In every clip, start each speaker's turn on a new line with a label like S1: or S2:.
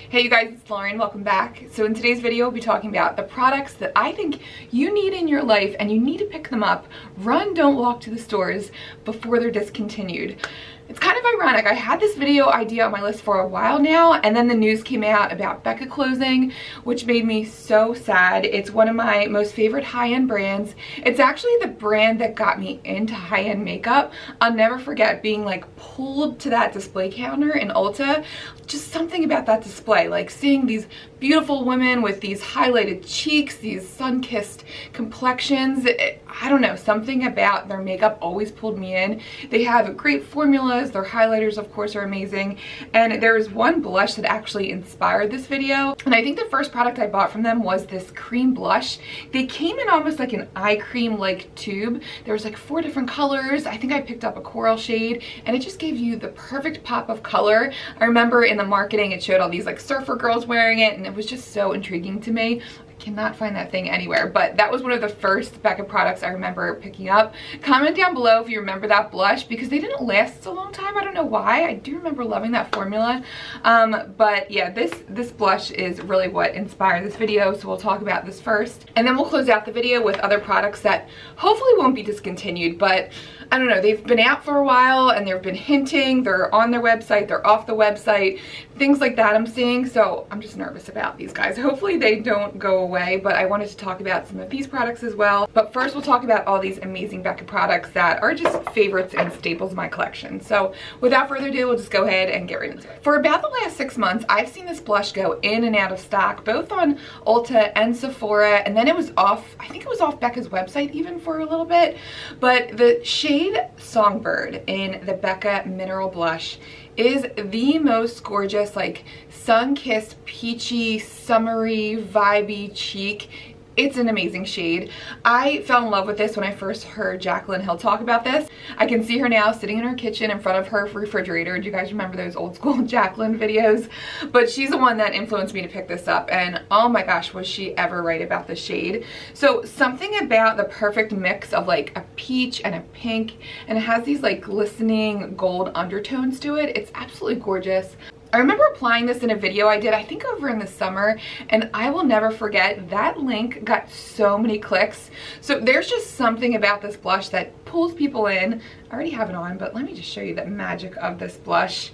S1: Hey you guys, it's Lauren. Welcome back. So in today's video, we'll be talking about the products that I think you need in your life and you need to pick them up. Run, don't walk to the stores before they're discontinued. It's kind of ironic. I had this video idea on my list for a while now, and then the news came out about Becca closing, which made me so sad. It's one of my most favorite high-end brands. It's actually the brand that got me into high-end makeup. I'll never forget being like pulled to that display counter in Ulta. Just something about that display, like seeing these beautiful women with these highlighted cheeks, these sun-kissed complexions. I don't know, something about their makeup always pulled me in. They have great formulas. Their highlighters, of course, are amazing. And there's one blush that actually inspired this video. And I think the first product I bought from them was this cream blush. They came in almost like an eye cream-like tube. There was like 4 different colors. I think I picked up a coral shade, and it just gave you the perfect pop of color. I remember in the marketing, it showed all these like surfer girls wearing it, and it was just so intriguing to me. Cannot find that thing anywhere, but that was one of the first Becca products I remember picking up. Comment down below if you remember that blush, because they didn't last a long time. I don't know why. I do remember loving that formula, but yeah, this blush is really what inspired this video, so we'll talk about this first, and then we'll close out the video with other products that hopefully won't be discontinued. But I don't know, they've been out for a while and they've been hinting, they're on their website, they're off the website, things like that I'm seeing, so I'm just nervous about these guys. Hopefully they don't go away, but I wanted to talk about some of these products as well. But first we'll talk about all these amazing Becca products that are just favorites and staples of my collection. So without further ado, we'll just go ahead and get right into it. For about the last 6 months, I've seen this blush go in and out of stock, both on Ulta and Sephora, and then it was off, I think it was off Becca's website even for a little bit. But the shade Songbird in the Becca Mineral Blush is the most gorgeous, like sun-kissed, peachy, summery, vibey cheek. It's an amazing shade. I fell in love with this when I first heard Jaclyn Hill talk about this. I can see her now sitting in her kitchen in front of her refrigerator. Do you guys remember those old school Jaclyn videos? But she's the one that influenced me to pick this up, and oh my gosh, was she ever right about the shade. So something about the perfect mix of like a peach and a pink, and it has these like glistening gold undertones to it. It's absolutely gorgeous. I remember applying this in a video I did, I think over in the summer, and I will never forget that link got so many clicks. So there's just something about this blush that pulls people in. I already have it on, but let me just show you the magic of this blush.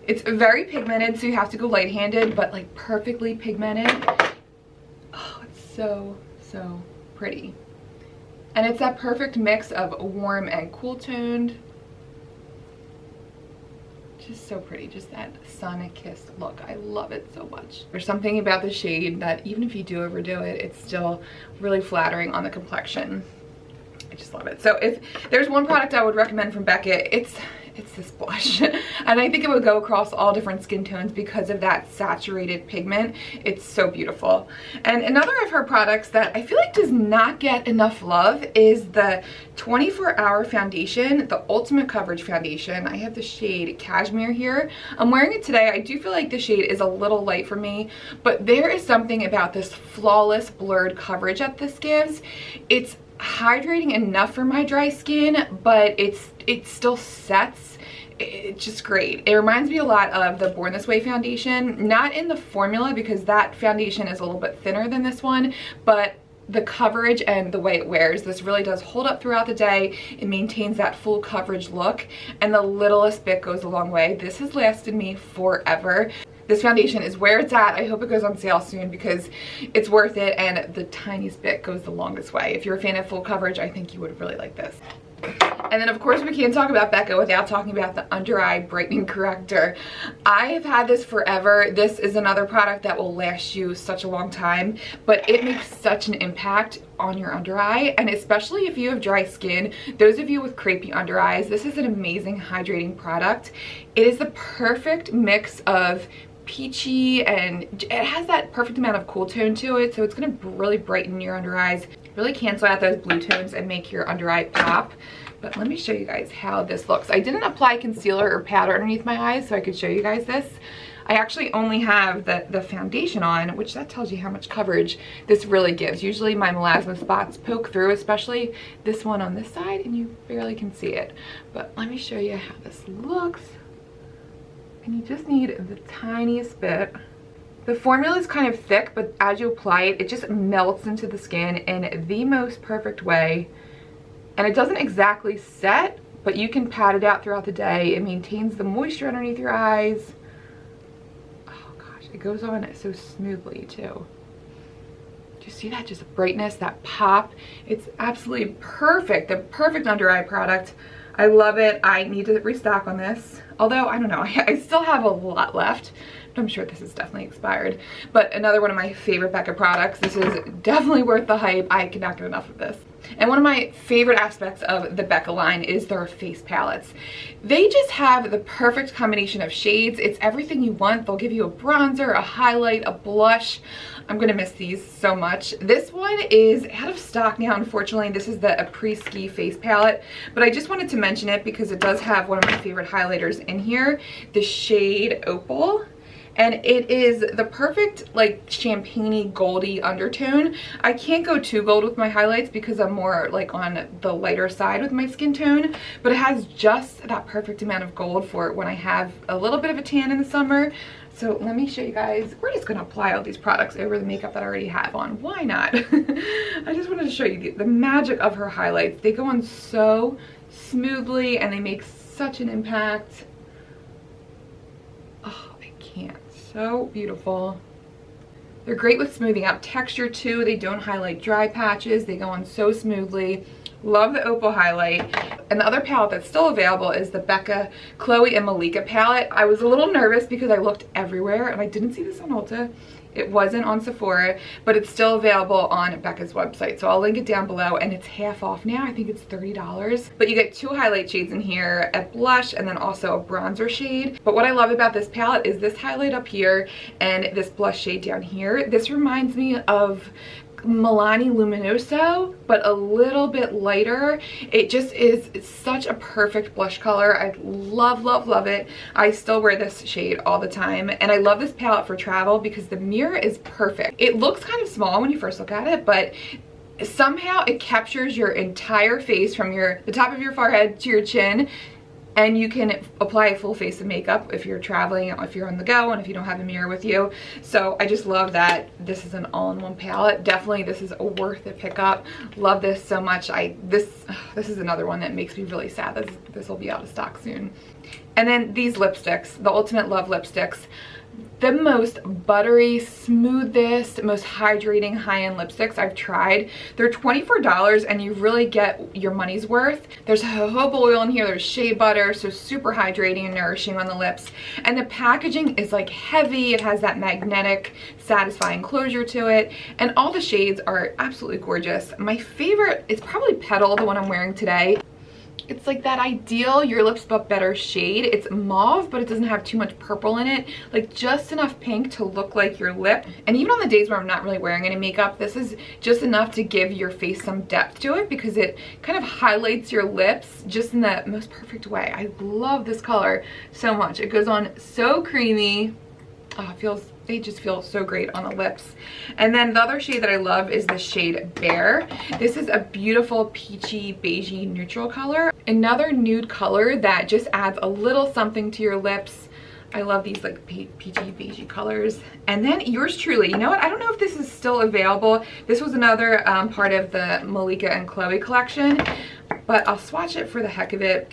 S1: It's very pigmented, so you have to go light-handed, but like perfectly pigmented. Oh, it's so, so pretty. And it's that perfect mix of warm and cool toned. Just so pretty, just that sun-kissed look. I love it so much. There's something about the shade that even if you do overdo it, it's still really flattering on the complexion. I just love it. So if there's one product I would recommend from Becca, it's this blush. And I think it would go across all different skin tones because of that saturated pigment. It's so beautiful. And another of her products that I feel like does not get enough love is the 24-hour foundation, the Ultimate Coverage Foundation. I have the shade Cashmere here. I'm wearing it today. I do feel like the shade is a little light for me, but there is something about this flawless blurred coverage that this gives. It's hydrating enough for my dry skin, but it still sets. It's just great. It reminds me a lot of the Born This Way foundation, not in the formula because that foundation is a little bit thinner than this one, but the coverage and the way it wears, this really does hold up throughout the day. It maintains that full coverage look, and the littlest bit goes a long way. This has lasted me forever. This foundation is where it's at. I hope it goes on sale soon because it's worth it, and the tiniest bit goes the longest way. If you're a fan of full coverage, I think you would really like this. And then of course we can't talk about Becca without talking about the under eye brightening corrector. I have had this forever. This is another product that will last you such a long time, but it makes such an impact on your under eye, and especially if you have dry skin. Those of you with crepey under eyes, this is an amazing hydrating product. It is the perfect mix of peachy, and it has that perfect amount of cool tone to it, so it's going to really brighten your under eyes, really cancel out those blue tones and make your under eye pop. But let me show you guys how this looks. I didn't apply concealer or powder underneath my eyes so I could show you guys this. I actually only have the foundation on, which that tells you how much coverage this really gives. Usually my melasma spots poke through, especially this one on this side, and you barely can see it. But let me show you how this looks. And you just need the tiniest bit. The formula is kind of thick, but as you apply it, it just melts into the skin in the most perfect way. And it doesn't exactly set, but you can pat it out throughout the day. It maintains the moisture underneath your eyes. Oh gosh, it goes on so smoothly too. Do you see that? Just brightness, that pop. It's absolutely perfect. The perfect under eye product. I love it. I need to restock on this. Although, I don't know, I still have a lot left. I'm sure this is definitely expired. But another one of my favorite Becca products. This is definitely worth the hype. I cannot get enough of this. And one of my favorite aspects of the Becca line is their face palettes. They just have the perfect combination of shades. It's everything you want. They'll give you a bronzer, a highlight, a blush. I'm gonna miss these so much. This one is out of stock now, unfortunately. This is the Après-Ski face palette, but I just wanted to mention it because it does have one of my favorite highlighters in here, the shade Opal. And it is the perfect like champagne-y goldy undertone. I can't go too gold with my highlights because I'm more like on the lighter side with my skin tone, but it has just that perfect amount of gold for it when I have a little bit of a tan in the summer. So let me show you guys. We're just gonna apply all these products over the makeup that I already have on. Why not? I just wanted to show you the magic of her highlights. They go on so smoothly and they make such an impact. Oh, I can't. So beautiful. They're great with smoothing out texture too. They don't highlight dry patches. They go on so smoothly. Love the Opal highlight. And the other palette that's still available is the Becca, Chloe, and Malika palette. I was a little nervous because I looked everywhere and I didn't see this on Ulta. It wasn't on Sephora, but it's still available on Becca's website. So I'll link it down below, and it's half off now. I think it's $30. But you get 2 highlight shades in here, a blush and then also a bronzer shade. But what I love about this palette is this highlight up here and this blush shade down here. This reminds me of Milani Luminoso, but a little bit lighter. It just is, it's such a perfect blush color. I love, love, love it. I still wear this shade all the time, and I love this palette for travel because the mirror is perfect. It looks kind of small when you first look at it, but somehow it captures your entire face from the top of your forehead to your chin. And you can apply a full face of makeup if you're traveling, if you're on the go, and if you don't have a mirror with you. So I just love that this is an all-in-one palette. Definitely this is a worth it pickup. Love this so much. This is another one that makes me really sad that this will be out of stock soon. And then these lipsticks, the Ultimate Love lipsticks. The most buttery, smoothest, most hydrating high-end lipsticks I've tried. They're $24 and you really get your money's worth. There's jojoba oil in here, there's shea butter, so super hydrating and nourishing on the lips. And the packaging is like heavy, it has that magnetic, satisfying closure to it. And all the shades are absolutely gorgeous. My favorite is probably Petal, the one I'm wearing today. It's like that ideal Your Lips But Better shade. It's mauve, but it doesn't have too much purple in it. Like just enough pink to look like your lip. And even on the days where I'm not really wearing any makeup, this is just enough to give your face some depth to it because it kind of highlights your lips just in the most perfect way. I love this color so much. It goes on so creamy. Oh, they just feel so great on the lips. And then the other shade that I love is the shade Bear. This is a beautiful peachy beigey neutral color. Another nude color that just adds a little something to your lips. I love these like peachy beigey colors. And then yours truly, you know what? I don't know if this is still available. This was another part of the Malika and Chloe collection, but I'll swatch it for the heck of it.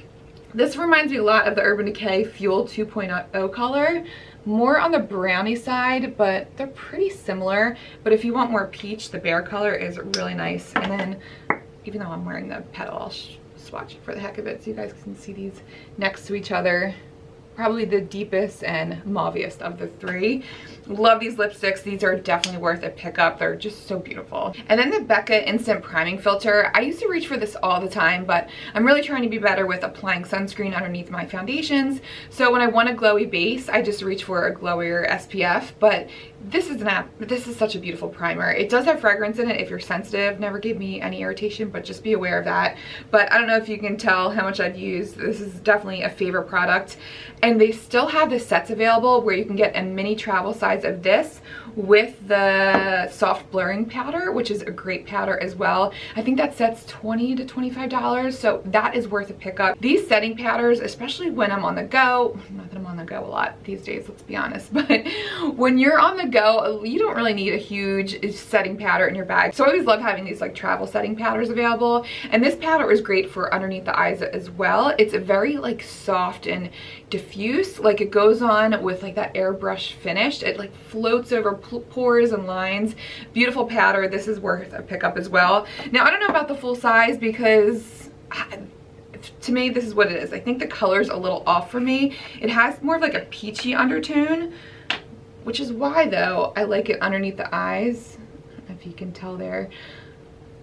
S1: This reminds me a lot of the Urban Decay Fuel 2.0 color. More on the brownie side, but they're pretty similar. But if you want more peach, the Bear color is really nice. And then, even though I'm wearing the Petal, I'll swatch it for the heck of it so you guys can see these next to each other. Probably the deepest and mauviest of the three. Love these lipsticks. These are definitely worth a pickup. They're just so beautiful. And then the Becca Instant Priming Filter. I used to reach for this all the time, but I'm really trying to be better with applying sunscreen underneath my foundations. So when I want a glowy base, I just reach for a glowier SPF. But this is such a beautiful primer. It does have fragrance in it if you're sensitive. Never gave me any irritation, but just be aware of that. But I don't know if you can tell how much I've used. This is definitely a favorite product. And they still have the sets available where you can get a mini travel size of this with the soft blurring powder, which is a great powder as well. I think that set's $20 to $25, so that is worth a pickup. These setting powders, especially when I'm on the go, not that I'm on the go a lot these days, let's be honest, but when you're on the go, you don't really need a huge setting powder in your bag. So I always love having these like travel setting powders available, and this powder is great for underneath the eyes as well. It's very like soft and diffuse, like it goes on with like that airbrush finish. It like floats over pores and lines. Beautiful powder. This is worth a pickup as well. Now I don't know about the full size because to me this is what it is. I think the color's a little off for me. It has more of like a peachy undertone, which is why though I like it underneath the eyes. I don't know if you can tell there.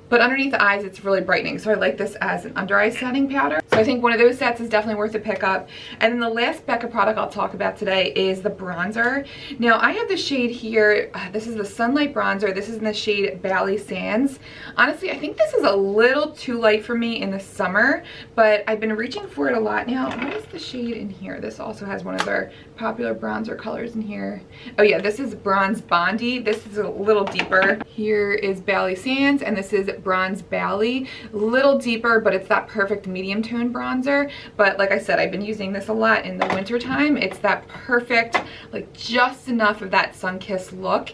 S1: But underneath the eyes, it's really brightening. So I like this as an under eye setting powder. So I think one of those sets is definitely worth a pickup. And then the last Becca product I'll talk about today is the bronzer. Now I have the shade here. This is the Sunlight Bronzer. This is in the shade Bali Sands. Honestly, I think this is a little too light for me in the summer, but I've been reaching for it a lot now. What is the shade in here? This also has one of their popular bronzer colors in here. Oh yeah, this is Bronze Bondi. This is a little deeper. Here is Bali Sands, and this is Bronze Bali. A little deeper, but it's that perfect medium tone bronzer. But like I said, I've been using this a lot in the winter time. It's that perfect, like just enough of that sun-kissed look.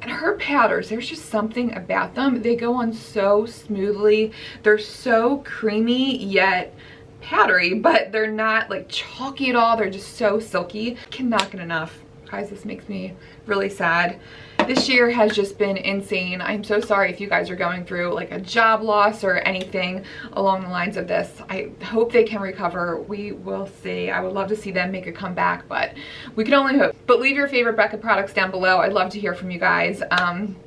S1: And her powders, there's just something about them. They go on so smoothly. They're so creamy yet powdery, but they're not like chalky at all. They're just so silky. Cannot get enough. Guys, this makes me really sad. This year has just been insane. I'm so sorry if you guys are going through like a job loss or anything along the lines of this. I hope they can recover. We will see. I would love to see them make a comeback, but we can only hope. But leave your favorite Becca products down below. I'd love to hear from you guys.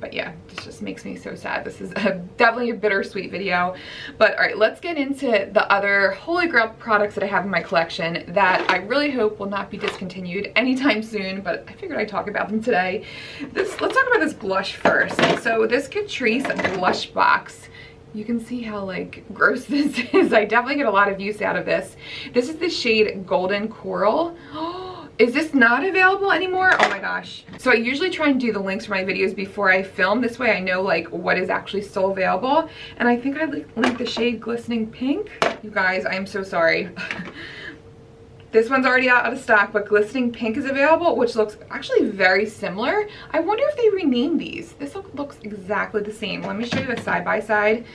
S1: But yeah, this just makes me so sad. This is definitely a bittersweet video. But all right, let's get into the other Holy Grail products that I have in my collection that I really hope will not be discontinued anytime soon, but I figured I'd talk about them today. Let's talk about this blush first. So this Catrice blush box, you can see how like gross this is. I definitely get a lot of use out of this. This is the shade Golden Coral. Is this not available anymore? Oh my gosh. So I usually try and do the links for my videos before I film. This way I know like what is actually still available. And I think I linked the shade Glistening Pink. You guys, I am so sorry. This one's already out of stock, but Glistening Pink is available, which looks actually very similar. I wonder if they renamed these. This looks exactly the same. Let me show you a side by side.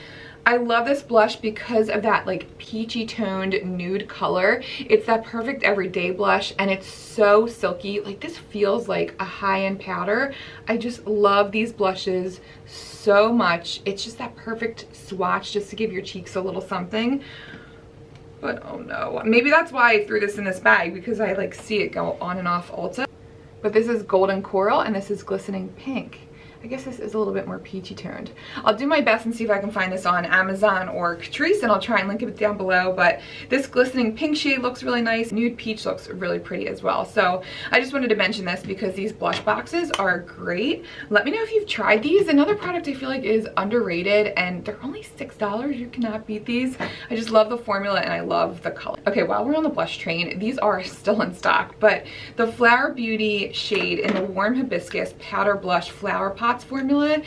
S1: I love this blush because of that like peachy toned nude color. It's that perfect everyday blush, and it's so silky. Like this feels like a high-end powder. I just love these blushes so much. It's just that perfect swatch just to give your cheeks a little something. But oh no, maybe that's why I threw this in this bag, because I like see it go on and off Ulta. But this is Golden Coral and this is Glistening Pink. I guess this is a little bit more peachy toned. I'll do my best and see if I can find this on Amazon or Catrice, and I'll try and link it down below. But this Glistening Pink shade looks really nice. Nude Peach looks really pretty as well. So I just wanted to mention this because these blush boxes are great. Let me know if you've tried these. Another product I feel like is underrated, and they're only $6. You cannot beat these. I just love the formula and I love the color. Okay, while we're on the blush train, these are still in stock, but the Flower Beauty shade in the Warm Hibiscus Powder Blush Flower Pot formula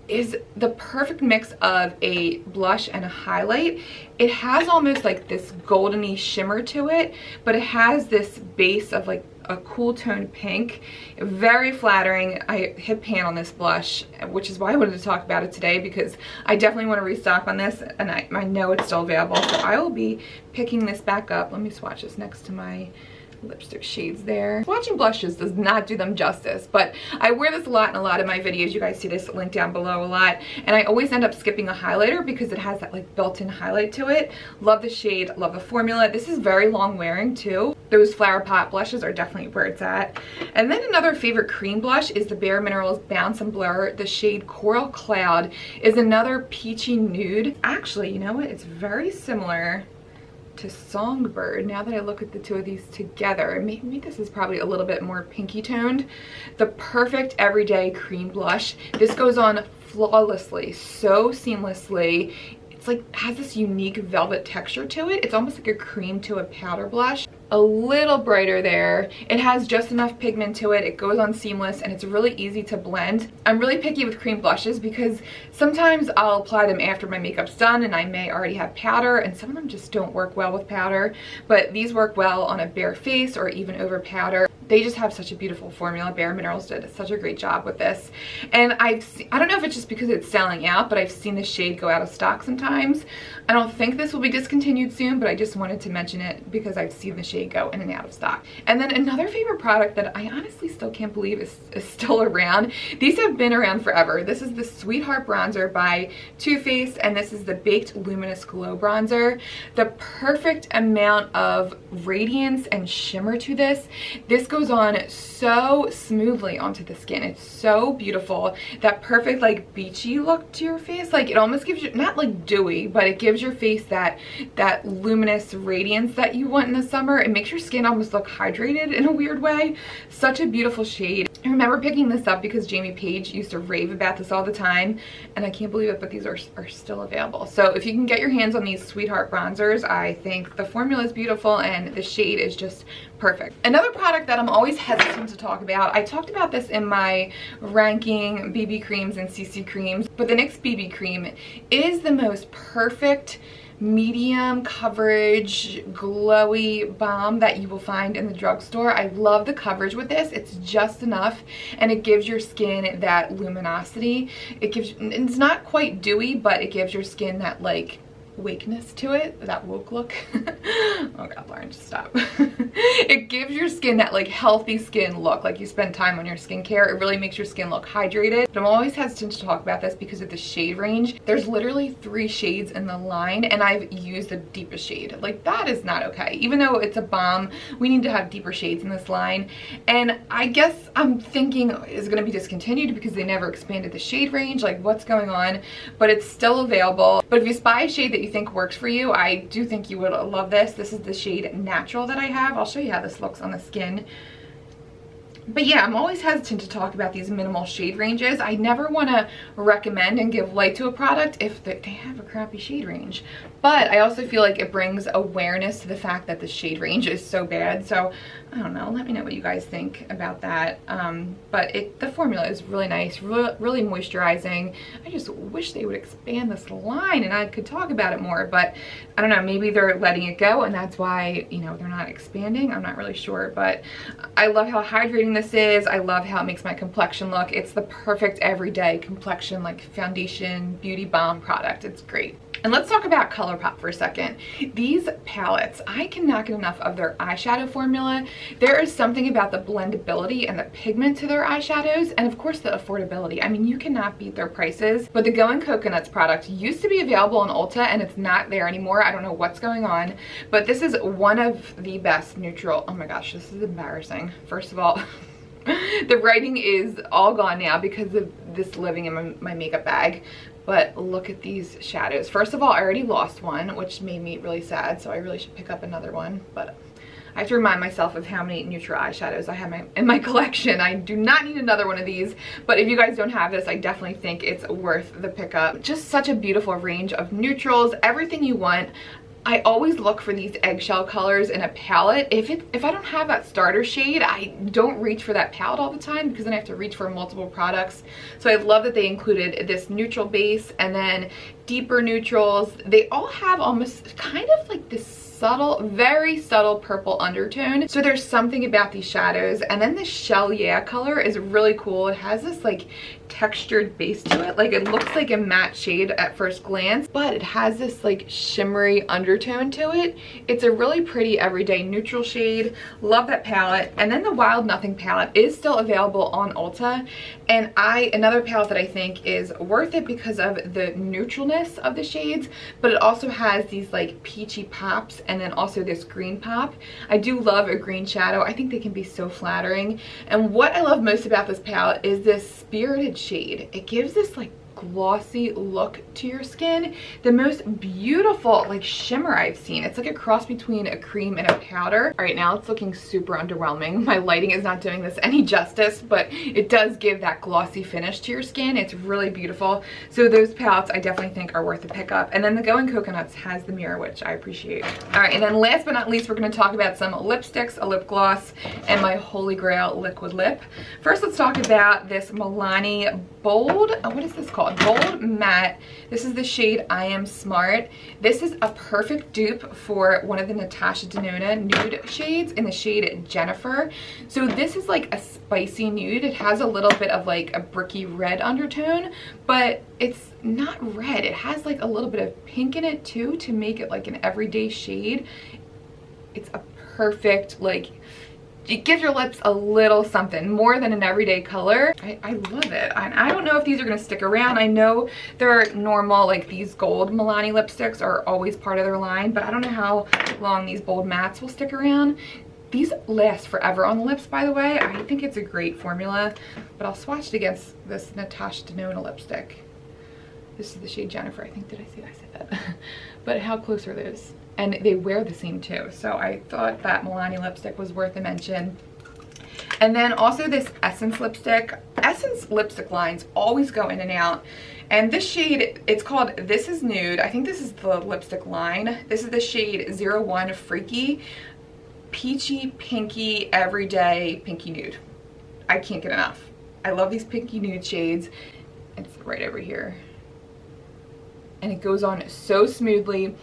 S1: is the perfect mix of a blush and a highlight. It has almost like this goldeny shimmer to it, but it has this base of like a cool toned pink. Very flattering. I hit pan on this blush, which is why I wanted to talk about it today, because I definitely want to restock on this, and I know it's still available, so I will be picking this back up. Let me swatch this next to my lipstick shades there. Swatching blushes does not do them justice, but I wear this a lot in a lot of my videos. You guys see this link down below a lot, and I always end up skipping a highlighter because it has that like built-in highlight to it. Love the shade, love the formula. This is very long wearing too. Those Flower Pot blushes are definitely where it's at. And then another favorite cream blush is the Bare Minerals Bounce and Blur. The shade Coral Cloud is another peachy nude. Actually, you know what? It's very similar to Songbird. Now that I look at the two of these together, maybe this is probably a little bit more pinky toned. The perfect everyday cream blush. This goes on flawlessly, so seamlessly. It's like has this unique velvet texture to it. It's almost like a cream to a powder blush. a little brighter there. It has just enough pigment to it. It goes on seamless and it's really easy to blend. I'm really picky with cream blushes because sometimes I'll apply them after my makeup's done and I may already have powder, and some of them just don't work well with powder, but these work well on a bare face or even over powder. They just have such a beautiful formula. Bare Minerals did such a great job with this. And I don't know if it's just because it's selling out, but I've seen the shade go out of stock sometimes. I don't think this will be discontinued soon, but I just wanted to mention it because I've seen the shade go in and out of stock. And then another favorite product that I honestly still can't believe is still around. These have been around forever. This is the Sweetheart Bronzer by Too Faced, and this is the Baked Luminous Glow Bronzer. The perfect amount of radiance and shimmer to this. This goes on so smoothly onto the skin. It's so beautiful. That perfect like beachy look to your face. Like it almost gives you, not like dewy, but it gives your face that luminous radiance that you want in the summer. It makes your skin almost look hydrated in a weird way. Such a beautiful shade. I remember picking this up because Jamie Page used to rave about this all the time, and I can't believe it, but these are still available. So if you can get your hands on these Sweetheart bronzers, I think the formula is beautiful and the shade is just perfect. Another product that I'm always hesitant to talk about, I talked about this in my ranking BB creams and CC creams, but the NYX BB cream is the most perfect medium coverage glowy balm that you will find in the drugstore. I love the coverage with this. It's just enough and it gives your skin that luminosity. It's not quite dewy, but it gives your skin that like wakeness to it, that woke look. Oh god, Lauren, just stop. It gives your skin that like healthy skin look, like you spend time on your skincare. It really makes your skin look hydrated. But I'm always hesitant to talk about this because of the shade range. There's literally 3 shades in the line and I've used the deepest shade. Like that is not okay. Even though it's a balm, we need to have deeper shades in this line. And I guess I'm thinking is going to be discontinued because they never expanded the shade range. Like what's going on? But it's still available. But if you spy a shade that you think works for you, I do think you would love this. This is the shade Natural that I have. I'll show you how this looks on the skin. But yeah, I'm always hesitant to talk about these minimal shade ranges. I never want to recommend and give light to a product if they have a crappy shade range. But I also feel like it brings awareness to the fact that the shade range is so bad. So I don't know, let me know what you guys think about that. But the formula is really nice, really moisturizing. I just wish they would expand this line and I could talk about it more, but I don't know, maybe they're letting it go and that's why, you know, they're not expanding. I'm not really sure, but I love how hydrating this is. I love how it makes my complexion look. It's the perfect everyday complexion, like foundation, beauty balm product. It's great. And let's talk about Colourpop for a second. These palettes, I cannot get enough of their eyeshadow formula. There is something about the blendability and the pigment to their eyeshadows, and of course the affordability. I mean, you cannot beat their prices. But the Going Coconuts product used to be available on Ulta and it's not there anymore. I don't know what's going on, but this is one of the best neutral. Oh my gosh, this is embarrassing. First of all, the writing is all gone now because of this living in my makeup bag. But look at these shadows. First of all, I already lost one, which made me really sad, so I really should pick up another one. But I have to remind myself of how many neutral eyeshadows I have in my collection. I do not need another one of these, but if you guys don't have this, I definitely think it's worth the pickup. Just such a beautiful range of neutrals, everything you want. I always look for these eggshell colors in a palette. If I don't have that starter shade, I don't reach for that palette all the time because then I have to reach for multiple products. So I love that they included this neutral base and then deeper neutrals. They all have almost kind of like this subtle, very subtle purple undertone. So there's something about these shadows. And then the Shell Yeah color is really cool. It has this like textured base to it. Like it looks like a matte shade at first glance, but it has this like shimmery undertone to it. It's a really pretty everyday neutral shade. Love that palette. And then the Wild Nothing palette is still available on Ulta. And another palette that I think is worth it because of the neutralness of the shades, but it also has these like peachy pops and then also this green pop. I do love a green shadow. I think they can be so flattering. And what I love most about this palette is this spirited shade. It gives this like glossy look to your skin. The most beautiful like shimmer I've seen. It's like a cross between a cream and a powder. All right, now it's looking super underwhelming. My lighting is not doing this any justice, but it does give that glossy finish to your skin. It's really beautiful. So those palettes I definitely think are worth a pickup. And then the Going Coconuts has the mirror, which I appreciate. All right, and then last but not least, we're going to talk about some lipsticks, a lip gloss, and my Holy Grail liquid lip. First, let's talk about this Milani Bold, what is this called? Bold Matte. This is the shade I Am Smart. This is a perfect dupe for one of the Natasha Denona nude shades in the shade Jennifer. So this is like a spicy nude. It has a little bit of like a bricky red undertone, but it's not red. It has like a little bit of pink in it too to make it like an everyday shade. It's a perfect, like, it gives your lips a little something more than an everyday color. I love it. I don't know if these are gonna stick around. I know they're normal, like these gold Milani lipsticks are always part of their line, but I don't know how long these Bold Mattes will stick around. These last forever on the lips, by the way. I think it's a great formula, but I'll swatch it against this Natasha Denona lipstick. This is the shade Jennifer, I think. Did I said that? But how close are those? And they wear the same too. So I thought that Milani lipstick was worth a mention. And then also this Essence lipstick. Essence lipstick lines always go in and out. And this shade, it's called This Is Nude. I think this is the lipstick line. This is the shade 01 Freaky. Peachy, pinky, everyday pinky nude. I can't get enough. I love these pinky nude shades. It's right over here. And it goes on so smoothly.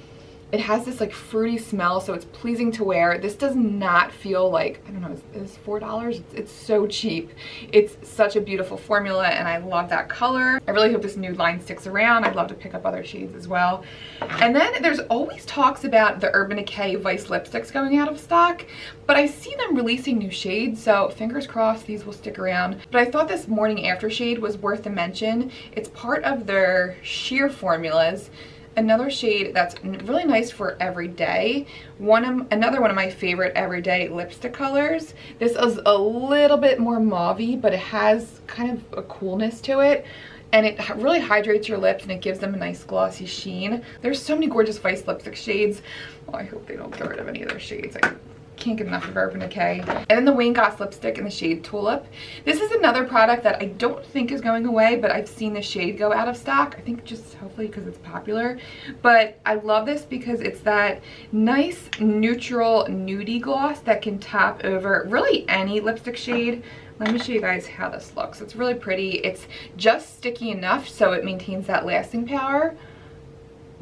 S1: It has this like fruity smell, so it's pleasing to wear. This does not feel like, I don't know, is $4? It's so cheap. It's such a beautiful formula and I love that color. I really hope this nude line sticks around. I'd love to pick up other shades as well. And then there's always talks about the Urban Decay Vice lipsticks going out of stock, but I see them releasing new shades, so fingers crossed these will stick around. But I thought this Morning After shade was worth a mention. It's part of their sheer formulas. Another shade that's really nice for everyday. Another one of my favorite everyday lipstick colors. This is a little bit more mauvey, but it has kind of a coolness to it. And it really hydrates your lips and it gives them a nice glossy sheen. There's so many gorgeous Vice lipstick shades. Well, I hope they don't get rid of any of their shades. I can't get enough of Urban Decay. And then the Goss lipstick in the shade Tulip. This is another product that I don't think is going away, but I've seen the shade go out of stock. I think just hopefully because it's popular. But I love this because it's that nice neutral nudie gloss that can top over really any lipstick shade. Let me show you guys how this looks. It's really pretty. It's just sticky enough so it maintains that lasting power,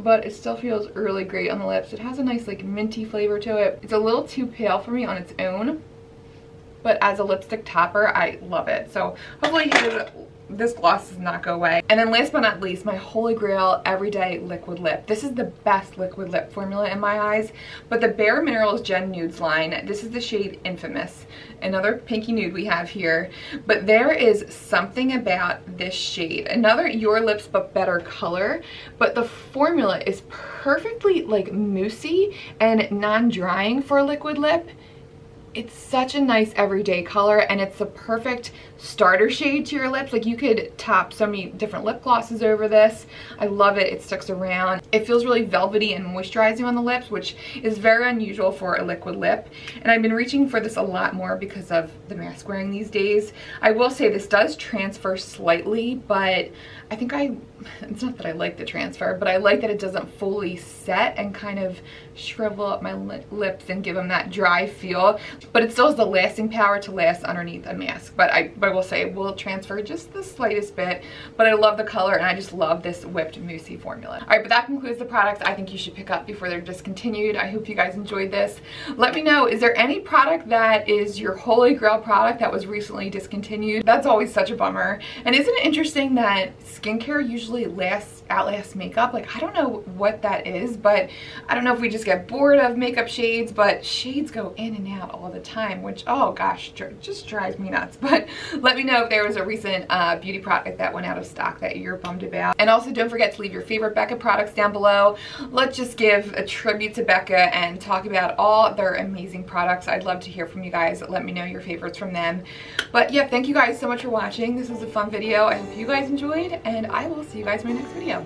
S1: but it still feels really great on the lips. It has a nice like minty flavor to it. It's a little too pale for me on its own, but as a lipstick topper, I love it. So hopefully this gloss does not go away. And then last but not least, my Holy Grail Everyday Liquid Lip. This is the best liquid lip formula in my eyes, but the Bare Minerals Gen Nudes line, this is the shade Infamous. Another pinky nude we have here, but there is something about this shade. Another Your Lips But Better color, but the formula is perfectly like moussey and non-drying for a liquid lip. It's such a nice everyday color and it's the perfect starter shade to your lips. Like you could top so many different lip glosses over this. I love it. It sticks around. It feels really velvety and moisturizing on the lips, which is very unusual for a liquid lip. And I've been reaching for this a lot more because of the mask wearing these days. I will say this does transfer slightly, but I think it's not that I like the transfer, but I like that it doesn't fully set and kind of shrivel up my lips and give them that dry feel, but it still has the lasting power to last underneath a mask. But I will say it will transfer just the slightest bit, but I love the color and I just love this whipped moussey formula. All right, but that concludes the products I think you should pick up before they're discontinued. I hope you guys enjoyed this. Let me know, is there any product that is your Holy Grail product that was recently discontinued? That's always such a bummer. And isn't it interesting that skincare usually outlasts makeup? Like, I don't know what that is, but I don't know if we just get bored of makeup shades, but shades go in and out all the the time, which, oh gosh, just drives me nuts. But let me know if there was a recent beauty product that went out of stock that you're bummed about. And also don't forget to leave your favorite Becca products down below. Let's just give a tribute to Becca and talk about all their amazing products. I'd love to hear from you guys. Let me know your favorites from them. But yeah, thank you guys so much for watching. This was a fun video. I hope you guys enjoyed, and I will see you guys in my next video.